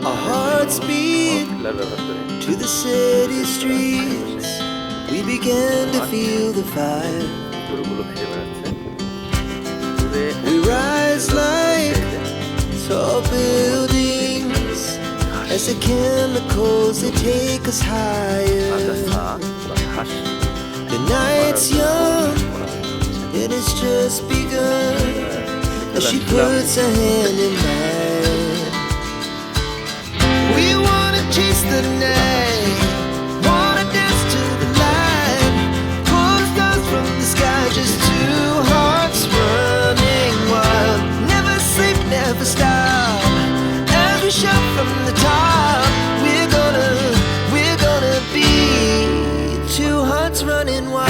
Our hearts beat to the city streets. We began to feel the fire. We rise like tall buildings as the chemicals they take us higher. The night's young and it's just begun as she puts her hand in mine. We wanna chase the night, wanna dance to the light, pull stars from the sky, just two hearts running wild. Never sleep, never stop, as we shout from the top. We're gonna be two hearts running wild.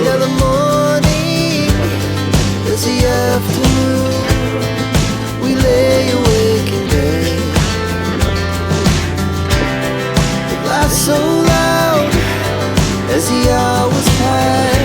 Now the morning is the afternoon. We lay awake in bed. It laughs so loud as the hours pass.